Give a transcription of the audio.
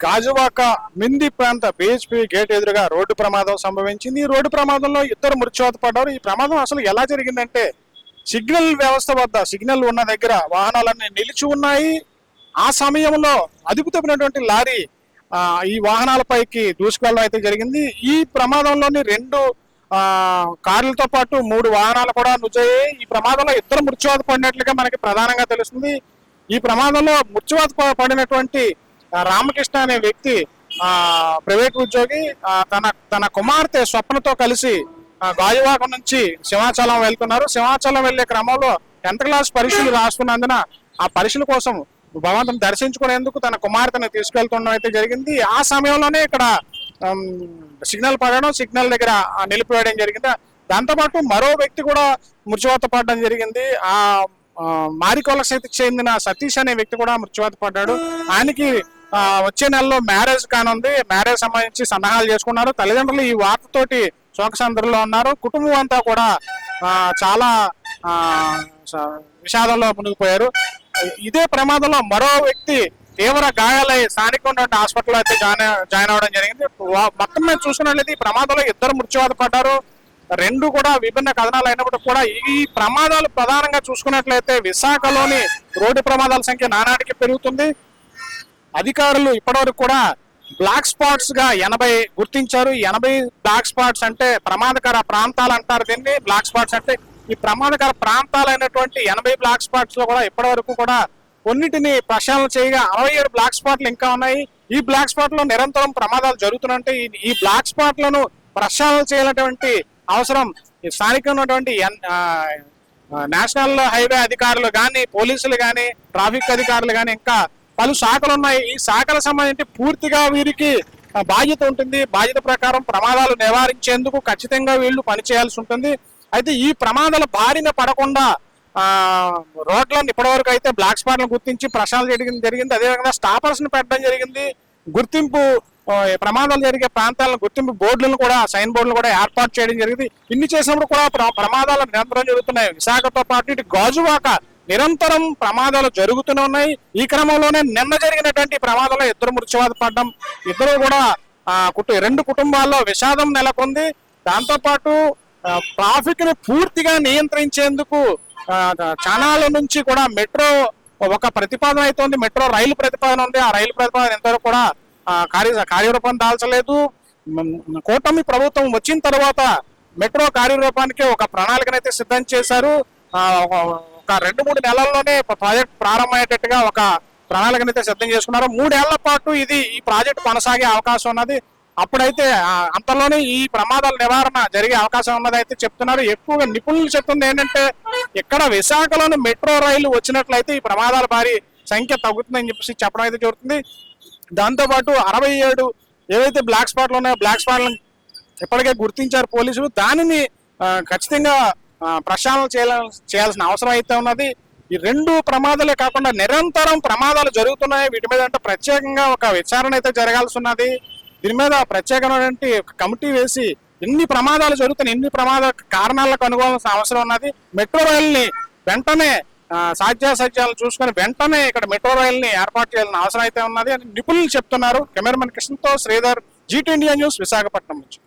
గాజువాక మింది ప్రాంత BHP gate ఎదురుగా road ప్రమాదం సంభవించింది. ఈ రోడ్డు ప్రమాదంలో ఇద్దరు మృత్యువాత పడ్డారు. ఈ ప్రమాదం అసలు ఎలా జరిగిందంటే సిగ్నల్ వ్యవస్థ వద్ద సిగ్నల్ ఉన్న దగ్గర వాహనాలన్నీ నిలిచి ఉన్నాయి. ఆ సమయంలో అదుపు తప్పినటువంటి లారీ ఈ వాహనాలపైకి దూసుకెళ్ళడం అయితే జరిగింది. ఈ ప్రమాదంలోని 2 కార్లతో పాటు 3 వాహనాలు కూడా నుజ్జయ్యాయి. ఈ ప్రమాదంలో ఇద్దరు మృత్యువాత పడినట్లుగా మనకి ప్రధానంగా తెలుస్తుంది. ఈ ప్రమాదంలో మృత్యువాత పడినటువంటి రామకృష్ణ అనే వ్యక్తి ప్రైవేట్ ఉద్యోగి తన కుమార్తె స్వప్నతో కలిసి గాజువాక నుంచి సింహాచలం వెళ్తున్నారు. సింహాచలం వెళ్లే క్రమంలో 10th క్లాస్ పరీక్షలు రాసుకున్నందున ఆ పరీక్షల కోసం భగవంతుని దర్శించుకునేందుకు తన కుమార్తెను తీసుకెళ్తుండడం అయితే జరిగింది. ఆ సమయంలోనే ఇక్కడ సిగ్నల్ పడడం, సిగ్నల్ దగ్గర నిలిపివేయడం జరిగింది. దాంతోపాటు మరో వ్యక్తి కూడా మృత్యువాత పడడం జరిగింది. మారికొలసకి చెందిన సతీష్ అనే వ్యక్తి కూడా మృత్యువాత పడ్డాడు. ఆయనకి వచ్చే నెలలో మ్యారేజ్ కానుంది. మ్యారేజ్ సంబంధించి సన్నాహాలు చేసుకున్నారు. తల్లిదండ్రులు ఈ వార్తతోటి శోకసంద్రంలో ఉన్నారు. కుటుంబం అంతా కూడా చాలా విషాదంలో మునిగిపోయారు. ఇదే ప్రమాదంలో మరో వ్యక్తి తీవ్ర గాయాలై స్థానిక ఉన్నటువంటి హాస్పిటల్లో అయితే జాయిన్ అవ్వడం జరిగింది. మొత్తం మీద చూసుకున్నట్లయితే ఈ ప్రమాదంలో ఇద్దరు మృత్యువాత పడ్డారు. 2 కూడా విభిన్న కథనాలు అయినప్పుడు కూడా ఈ ప్రమాదాలు ప్రధానంగా చూసుకున్నట్లయితే విశాఖలోని రోడ్డు ప్రమాదాల సంఖ్య నానాటికి పెరుగుతుంది. అధికారులు ఇప్పటివరకు కూడా బ్లాక్ స్పాట్స్ గా 80 గుర్తించారు. 80 బ్లాక్ స్పాట్స్ అంటే ప్రమాదకర ప్రాంతాలు అంటారు దీన్ని. బ్లాక్ స్పాట్స్ అంటే ఈ ప్రమాదకర ప్రాంతాలైనటువంటి 80 బ్లాక్ స్పాట్స్ లో కూడా ఇప్పటి వరకు కూడా కొన్నిటిని ప్రక్షాళన చేయగా 67 బ్లాక్ స్పాట్లు ఇంకా ఉన్నాయి. ఈ బ్లాక్ స్పాట్ లో నిరంతరం ప్రమాదాలు జరుగుతుంటే ఈ బ్లాక్ స్పాట్లను ప్రక్షాళన చేయాలన్నటువంటి అవసరం స్థానికంగా ఉన్నటువంటి నేషనల్ హైవే అధికారులు కానీ, పోలీసులు కానీ, ట్రాఫిక్ అధికారులు కానీ ఇంకా పలు శాఖలు ఉన్నాయి. ఈ శాఖలకు సంబంధించి పూర్తిగా వీరికి బాధ్యత ఉంటుంది. బాధ్యత ప్రకారం ప్రమాదాలు నివారించేందుకు ఖచ్చితంగా వీళ్ళు పనిచేయాల్సి ఉంటుంది. అయితే ఈ ప్రమాదాల బారిన పడకుండా రోడ్లను ఇప్పటివరకు అయితే బ్లాక్ స్పాట్లను గుర్తించి ప్రక్షాళన చేయడం జరిగింది. అదేవిధంగా స్టాపర్స్ ను పెట్టడం జరిగింది. గుర్తింపు ప్రమాదాలు జరిగే ప్రాంతాలను గుర్తింపు బోర్డులను కూడా, సైన్ బోర్డులు కూడా ఏర్పాటు చేయడం జరిగింది. ఇన్ని చేసినప్పుడు కూడా ప్రమాదాలు నిరంతరం జరుగుతున్నాయి. విశాఖతో పాటు ఇటు గాజువాక నిరంతరం ప్రమాదాలు జరుగుతూనే ఉన్నాయి. ఈ క్రమంలోనే నిన్న జరిగినటువంటి ప్రమాదంలో ఇద్దరు మృత్యువాత పడ్డం, ఇద్దరు కూడా 2 కుటుంబాల్లో విషాదం నెలకొంది. దాంతోపాటు ట్రాఫిక్ ని పూర్తిగా నియంత్రించేందుకు చానాల నుంచి కూడా మెట్రో ఒక ప్రతిపాదన అయితే ఉంది. మెట్రో రైలు ప్రతిపాదన ఉంది. ఆ రైలు ప్రతిపాదన ఎంతవరకు కూడా కార్యరూపం దాల్చలేదు. కూటమి ప్రభుత్వం వచ్చిన తర్వాత మెట్రో కార్యరూపానికి ఒక ప్రణాళికనైతే సిద్ధం చేశారు. ఒక 2-3 నెలల్లోనే ప్రాజెక్ట్ ప్రారంభమయ్యేటట్టుగా ఒక ప్రణాళికనైతే సిద్ధం చేసుకున్నారు. 3 ఏళ్ల పాటు ఈ ప్రాజెక్ట్ కొనసాగే అవకాశం ఉన్నది. అప్పుడైతే అంతలోనే ఈ ప్రమాదాల నివారణ జరిగే అవకాశం ఉన్నది అయితే చెప్తున్నారు. ఎక్కువగా నిపుణులు చెప్తుంది ఏంటంటే ఇక్కడ విశాఖలోని మెట్రో రైలు వచ్చినట్లయితే ఈ ప్రమాదాల భారీ సంఖ్య తగ్గుతుందని చెప్పడం అయితే జరుగుతుంది. దాంతోపాటు 67 ఏవైతే బ్లాక్ స్పాట్లు ఉన్నాయో బ్లాక్ స్పాట్లను ఇప్పటికే గుర్తించారు పోలీసులు. దానిని ఖచ్చితంగా ప్రక్షాళన చేయాల్సిన అవసరం అయితే ఉన్నది. ఈ 2 ప్రమాదాలే కాకుండా నిరంతరం ప్రమాదాలు జరుగుతున్నాయి. వీటి మీద అంటే ప్రత్యేకంగా ఒక విచారణ అయితే జరగాల్సి ఉన్నది. దీని మీద ప్రత్యేకమైనటువంటి కమిటీ వేసి ఎన్ని ప్రమాదాలు జరుగుతున్నాయి, ఎన్ని ప్రమాద కారణాలకు అనుకోవాల్సిన అవసరం ఉన్నది. మెట్రో రైల్ని వెంటనే సాధ్యాసాధ్యాలు చూసుకొని వెంటనే ఇక్కడ మెట్రో రైల్ని ఏర్పాటు చేయాల్సిన అవసరం అయితే ఉన్నది అని నిపుణులు చెప్తున్నారు. కెమెరామెన్ కృష్ణతో Sridhar, GT India news, Visakhapatnam నుంచి.